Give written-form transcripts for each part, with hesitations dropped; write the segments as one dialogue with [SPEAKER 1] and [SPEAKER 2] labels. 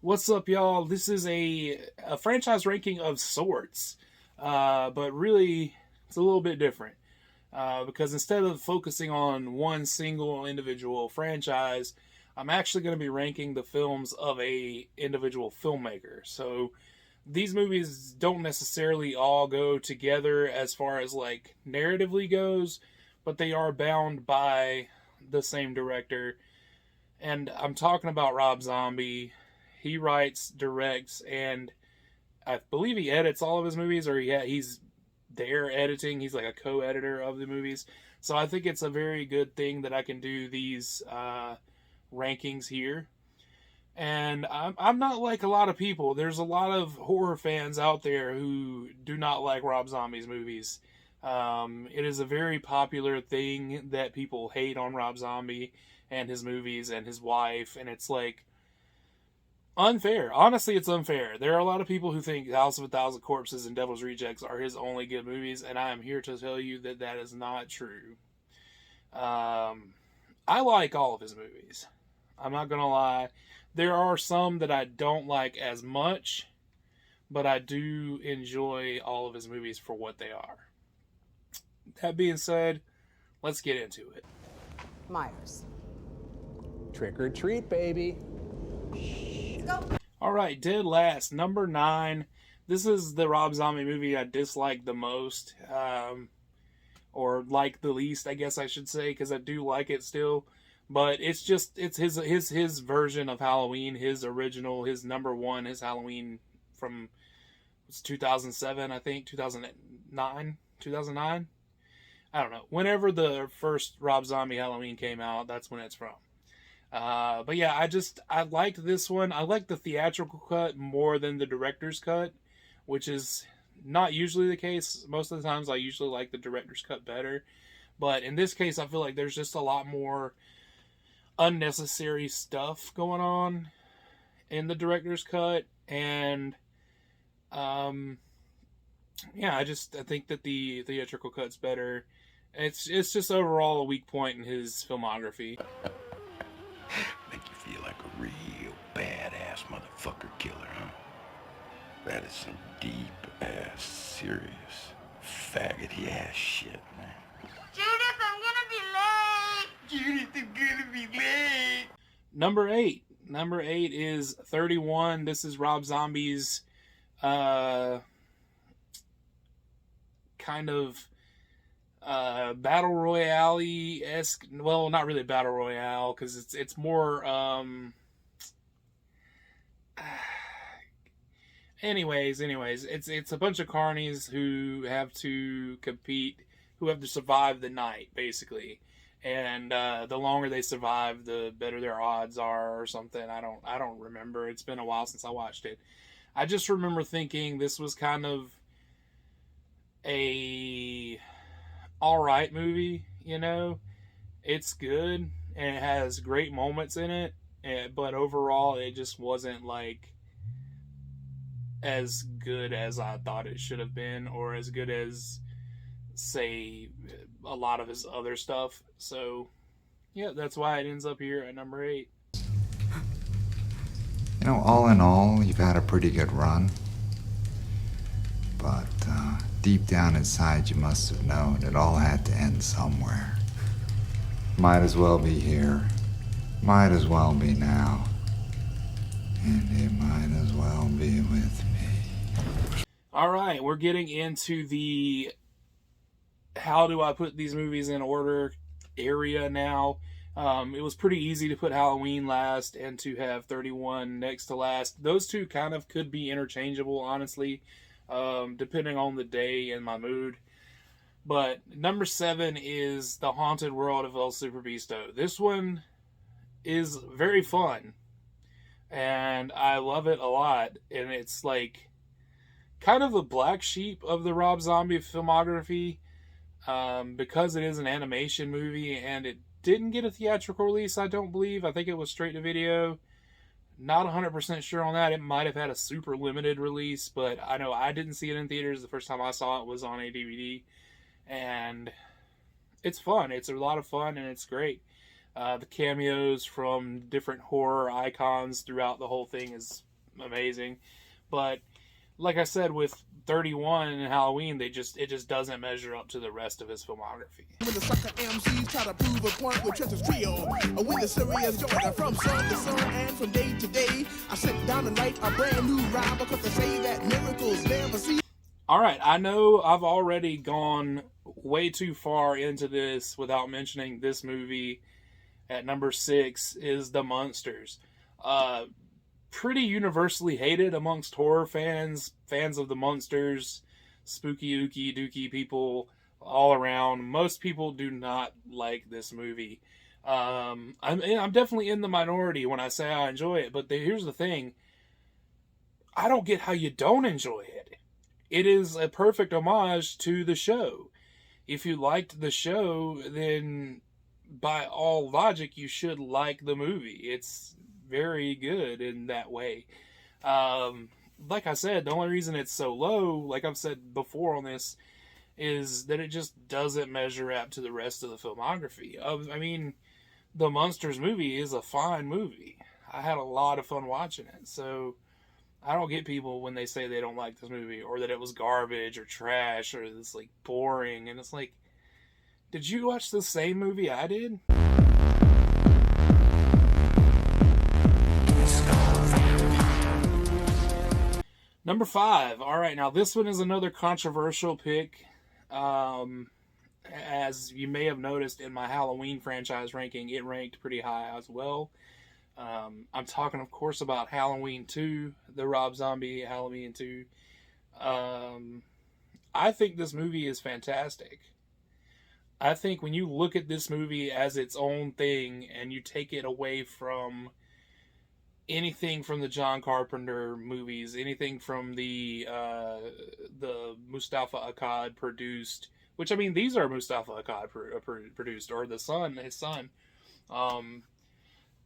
[SPEAKER 1] What's up, y'all? This is a franchise ranking of sorts, but really it's a little bit different because instead of focusing on one single individual franchise, I'm actually going to be ranking the films of a individual filmmaker. So these movies don't necessarily all go together as far as like narratively goes, but they are bound by the same director. And I'm talking about Rob Zombie. He writes, directs, and I believe he edits all of his movies, or he's there editing. He's like a co-editor of the movies. So I think it's a very good thing that I can do these rankings here. And I'm not like a lot of people. There's a lot of horror fans out there who do not like Rob Zombie's movies. It is a very popular thing that people hate on Rob Zombie and his movies and his wife, and it's like unfair. Honestly, it's unfair. There are a lot of people who think House of a Thousand Corpses and Devil's Rejects are his only good movies, and I am here to tell you that that is not true. I like all of his movies. I'm not gonna lie. There are some that I don't like as much, but I do enjoy all of his movies for what they are. That being said, let's get into it.
[SPEAKER 2] Myers.
[SPEAKER 3] Trick or treat, baby.
[SPEAKER 2] Go.
[SPEAKER 1] All right, dead last, number 9. This is the Rob Zombie movie I dislike the most, or like the least, I guess I should say, because I do like it still. But it's his version of Halloween, his original, his number one, his Halloween from it's 2007, I think, 2009. I don't know. Whenever the first Rob Zombie Halloween came out, that's when it's from. But yeah, I liked this one. I like the theatrical cut more than the director's cut, which is not usually the case. Most of the times I usually like the director's cut better. But in this case, I feel like there's just a lot more unnecessary stuff going on in the director's cut. And, yeah, I think that the theatrical cut's better. It's just overall a weak point in his filmography.
[SPEAKER 4] Make you feel like a real badass motherfucker killer, huh? That is some deep-ass, serious, faggoty ass shit, man.
[SPEAKER 5] Judith, I'm gonna be late.
[SPEAKER 1] Number 8. Number 8 is 31. This is Rob Zombie's kind of battle royale-esque. Well, not really battle royale, because it's more anyways, it's a bunch of carnies who have to compete, who have to survive the night, basically. And the longer they survive, the better their odds are, or something. I don't remember. It's been a while since I watched it. I just remember thinking this was kind of a alright movie, you know? It's good, and it has great moments in it, but overall, it just wasn't, like, as good as I thought it should have been, or as good as, say, a lot of his other stuff. So, yeah, that's why it ends up here at number 8.
[SPEAKER 6] You know, all in all, you've had a pretty good run. But deep down inside, you must have known it all had to end somewhere. Might as well be here. Might as well be now. And it might as well be with me.
[SPEAKER 1] All right, we're getting into the how do I put these movies in order area now. It was pretty easy to put Halloween last and to have 31 next to last. Those two kind of could be interchangeable, honestly, depending on the day and my mood. But number 7 is The Haunted World of El Superbeasto. This one is very fun, and I love it a lot. And it's like kind of the black sheep of the Rob Zombie filmography, because it is an animation movie and it didn't get a theatrical release, I don't believe. I think it was straight to video. Not 100% sure on that. It might have had a super limited release, but I know I didn't see it in theaters. The first time I saw it was on a DVD. And it's fun. It's a lot of fun, and it's great. The cameos from different horror icons throughout the whole thing is amazing. But like I said, with 31 and Halloween, it just doesn't measure up to the rest of his filmography.
[SPEAKER 7] When the sucker MCs try to prove a point with Trent's trio, with the serious joy from sun to sun and from day to day, I sit down and write a brand new rhyme because they say that miracles never cease.
[SPEAKER 1] All right, I know I've already gone way too far into this without mentioning this movie. At number 6 is The Munsters. Pretty universally hated amongst horror fans of the Munsters, spooky, ooky, dooky people all around. Most people do not like this movie. I'm definitely in the minority when I say I enjoy it, but here's the thing. I don't get how you don't enjoy it. It is a perfect homage to the show. If you liked the show, then by all logic, you should like the movie. It's very good in that way. Like I said, the only reason it's so low, like I've said before on this, is that it just doesn't measure up to the rest of the filmography. I mean, the Munsters movie is a fine movie. I had a lot of fun watching it, so I don't get people when they say they don't like this movie, or that it was garbage, or trash, or it's like boring, and it's like, did you watch the same movie I did? Number 5. All right, now this one is another controversial pick. As you may have noticed in my Halloween franchise ranking, it ranked pretty high as well. I'm talking, of course, about Halloween 2, the Rob Zombie Halloween 2. I think this movie is fantastic. I think when you look at this movie as its own thing and you take it away from anything from the John Carpenter movies, anything from the Mustafa Akkad produced, which, I mean, these are Mustafa Akkad produced, or his son.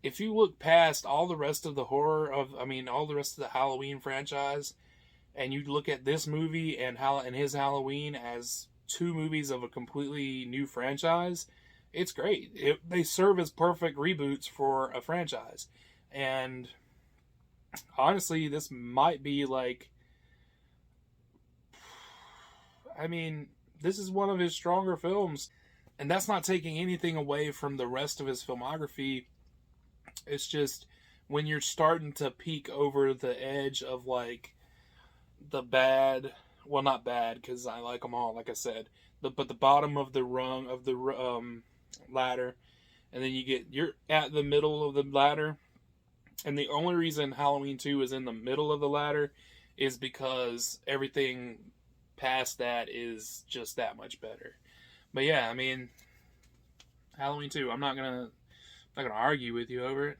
[SPEAKER 1] If you look past all the rest of the all the rest of the Halloween franchise, and you look at this movie and his Halloween as two movies of a completely new franchise, it's great. They serve as perfect reboots for a franchise. And honestly, this might be this is one of his stronger films. And that's not taking anything away from the rest of his filmography. It's just when you're starting to peek over the edge of the bad, well, not bad, because I like them all, like I said, but the bottom of the rung of the ladder, and then you're at the middle of the ladder, and the only reason Halloween 2 is in the middle of the ladder is because everything past that is just that much better. But yeah, I mean, Halloween 2, I'm not gonna argue with you over it.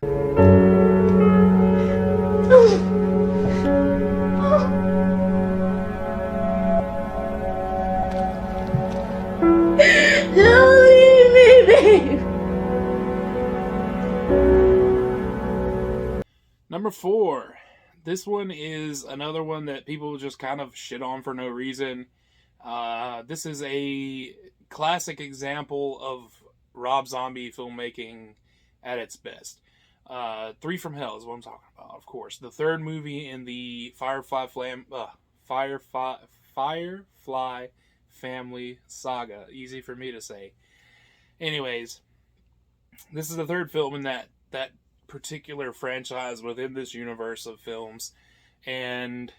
[SPEAKER 1] Number 4. This one is another one that people just kind of shit on for no reason. This is a classic example of Rob Zombie filmmaking at its best. 3 from Hell is what I'm talking about, of course. The third movie in the Firefly family saga. Easy for me to say. Anyways, this is the third film in that particular franchise within this universe of films. And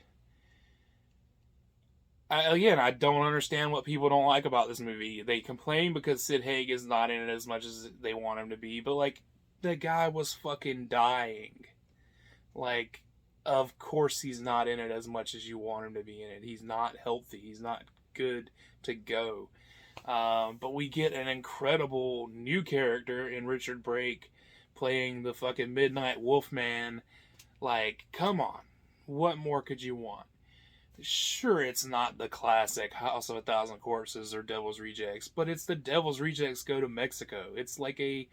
[SPEAKER 1] I don't understand what people don't like about this movie. They complain because Sid Haig is not in it as much as they want him to be, but the guy was fucking dying. Of course he's not in it as much as you want him to be in it. He's not healthy. He's not good to go. But we get an incredible new character in Richard Brake playing the fucking Midnight Wolfman. Come on. What more could you want? Sure, it's not the classic House of a Thousand Corpses or Devil's Rejects, but it's the Devil's Rejects Go to Mexico. It's like a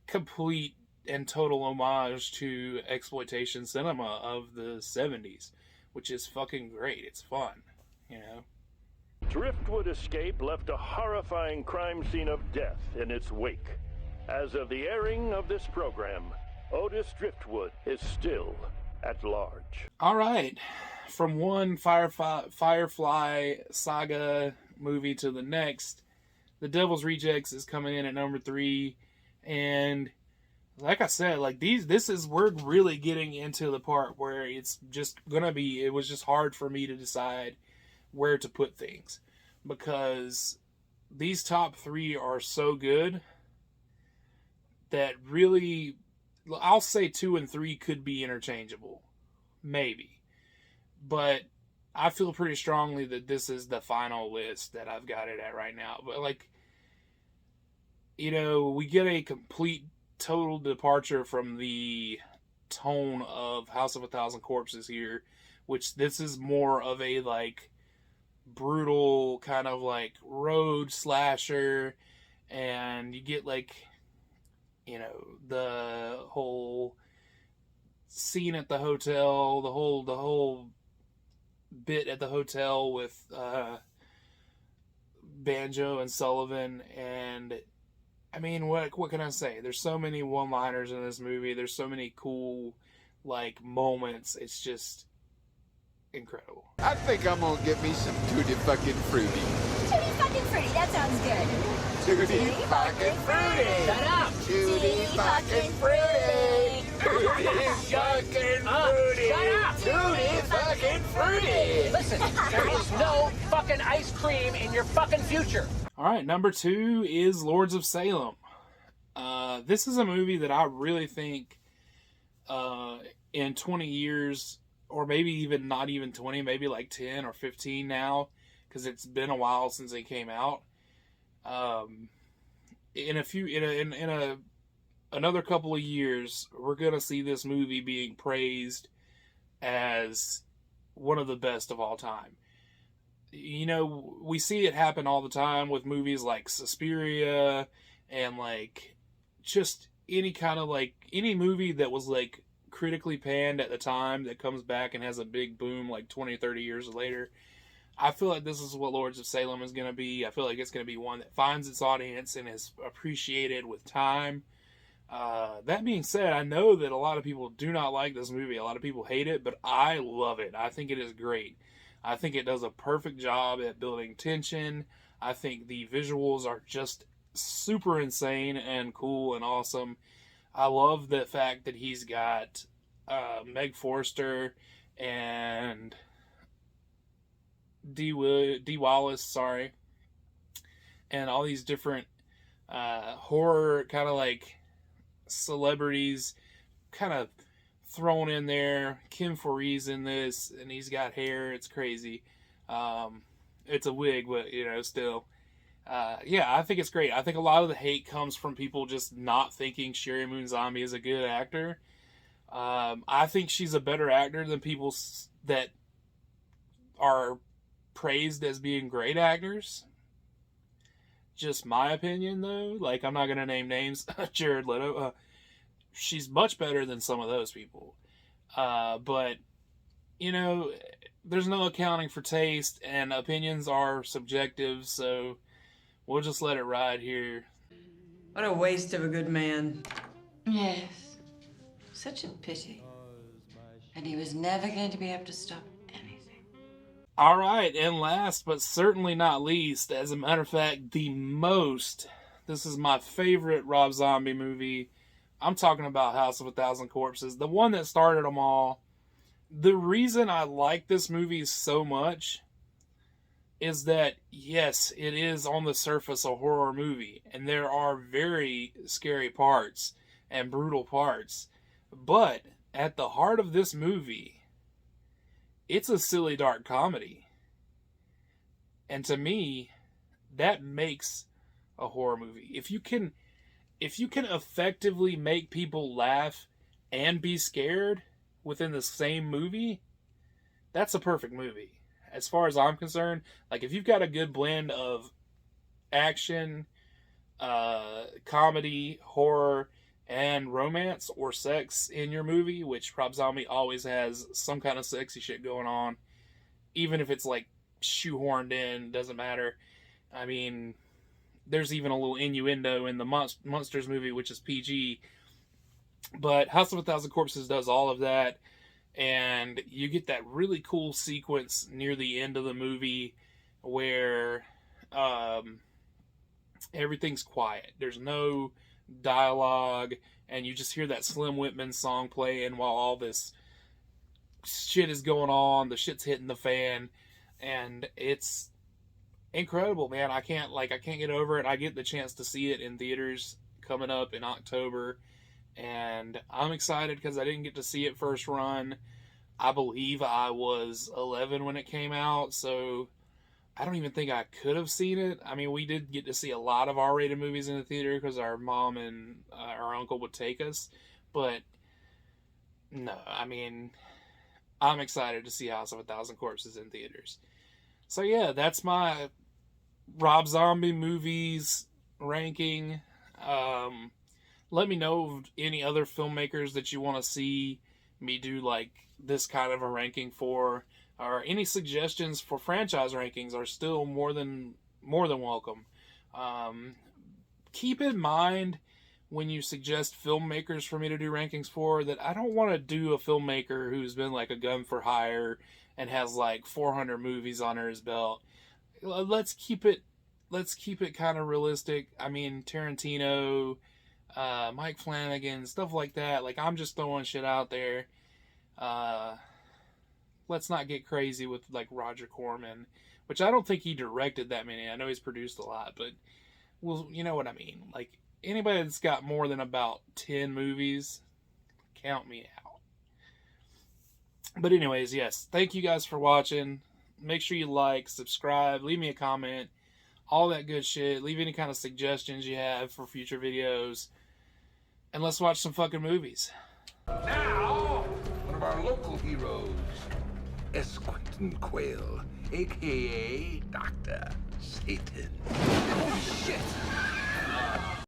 [SPEAKER 1] complete and total homage to exploitation cinema of the 70s, which is fucking great. It's fun, you know?
[SPEAKER 8] Driftwood Escape left a horrifying crime scene of death in its wake. As of the airing of this program, Otis Driftwood is still at large.
[SPEAKER 1] All right. From one Firefly saga movie to the next, The Devil's Rejects is coming in at number 3. And like I said, like we're really getting into the part where it's just gonna be, it was just hard for me to decide where to put things, because these top 3 are so good that really, I'll say 2 and 3 could be interchangeable, maybe, but I feel pretty strongly that this is the final list that I've got it at right now. But like, you know, we get a complete total departure from the tone of House of a Thousand Corpses here, which this is more of a like brutal kind of like road slasher, and you get like, you know, the whole scene at the hotel, the whole bit at the hotel with Banjo and Sullivan. And I mean, what can I say? There's so many one-liners in this movie. There's so many cool like moments. It's just incredible.
[SPEAKER 9] I think I'm gonna get me some Tutti fucking fruity.
[SPEAKER 10] Tutti fucking fruity, that sounds good.
[SPEAKER 9] Tutti fucking fruity.
[SPEAKER 10] Shut up.
[SPEAKER 9] Tutti fucking fruity. Tutti fucking fruity.
[SPEAKER 10] Shut up.
[SPEAKER 9] Tutti fucking fruity.
[SPEAKER 11] Listen, there is no fucking ice cream in your fucking future.
[SPEAKER 1] All right, number 2 is Lords of Salem. This is a movie that I really think in 20 years, or maybe even not even 20, maybe like 10 or 15 now, because it's been a while since it came out. In another couple of years, we're gonna see this movie being praised as one of the best of all time. You know, we see it happen all the time with movies like Suspiria and like just any kind of like any movie that was like critically panned at the time that comes back and has a big boom like 20, 30 years later. I feel like this is what Lords of Salem is going to be. I feel like it's going to be one that finds its audience and is appreciated with time. That being said, I know that a lot of people do not like this movie. A lot of people hate it, but I love it. I think it is great. I think it does a perfect job at building tension. I think the visuals are just super insane and cool and awesome. I love the fact that he's got Meg Forster and Dee Wallace, and all these different horror kind of like celebrities kind of thrown in there. Kim Foree's in this, and he's got hair. It's crazy. It's a wig, but you know, still. Yeah, I think it's great. I think a lot of the hate comes from people just not thinking Sheri Moon Zombie is a good actor. I think she's a better actor than people that are praised as being great actors. Just my opinion, though. Like, I'm not going to name names. Jared Leto. She's much better than some of those people. But, you know, there's no accounting for taste, and opinions are subjective, so we'll just let it ride here.
[SPEAKER 12] What a waste of a good man.
[SPEAKER 13] Yes. Such a pity. And he was never going to be able to stop anything.
[SPEAKER 1] All right, and last but certainly not least, as a matter of fact, this is my favorite Rob Zombie movie. I'm talking about House of a Thousand Corpses, the one that started them all. The reason I like this movie so much is that, yes, it is on the surface a horror movie, and there are very scary parts and brutal parts. But at the heart of this movie, it's a silly, dark comedy. And to me, that makes a horror movie. If you can effectively make people laugh and be scared within the same movie, that's a perfect movie. As far as I'm concerned, like if you've got a good blend of action, comedy, horror, and romance or sex in your movie, which Rob Zombie always has some kind of sexy shit going on, even if it's like shoehorned in, doesn't matter. I mean, there's even a little innuendo in the Monsters movie, which is PG. But House of a Thousand Corpses does all of that. And you get that really cool sequence near the end of the movie where everything's quiet. There's no dialogue, and you just hear that Slim Whitman song playing while all this shit is going on. The shit's hitting the fan, and it's incredible, man. I can't get over it. I get the chance to see it in theaters coming up in October, and I'm excited because I didn't get to see it first run. I believe I was 11 when it came out, so I don't even think I could have seen it. I mean, we did get to see a lot of R-rated movies in the theater because our mom and our uncle would take us, but no, I mean, I'm excited to see House of a Thousand Corpses in theaters. So yeah, that's my Rob Zombie movies ranking. Let me know of any other filmmakers that you want to see me do like this kind of a ranking for, or any suggestions for franchise rankings are still more than welcome. Keep in mind when you suggest filmmakers for me to do rankings for that I don't want to do a filmmaker who's been like a gun for hire and has like 400 movies under his belt. Let's keep it kind of realistic. I mean, Tarantino, Mike Flanagan, stuff like that. Like, I'm just throwing shit out there. Let's not get crazy with like Roger Corman, which I don't think he directed that many. I know he's produced a lot, but well, you know what I mean. Like, anybody that's got more than about 10 movies, count me out. But anyways, yes, thank you guys for watching. Make sure you like, subscribe, leave me a comment, all that good shit. Leave any kind of suggestions you have for future videos. And let's watch some fucking movies.
[SPEAKER 4] Now, one of our local heroes, S. Quentin Quayle, a.k.a. Dr. Satan. Holy shit!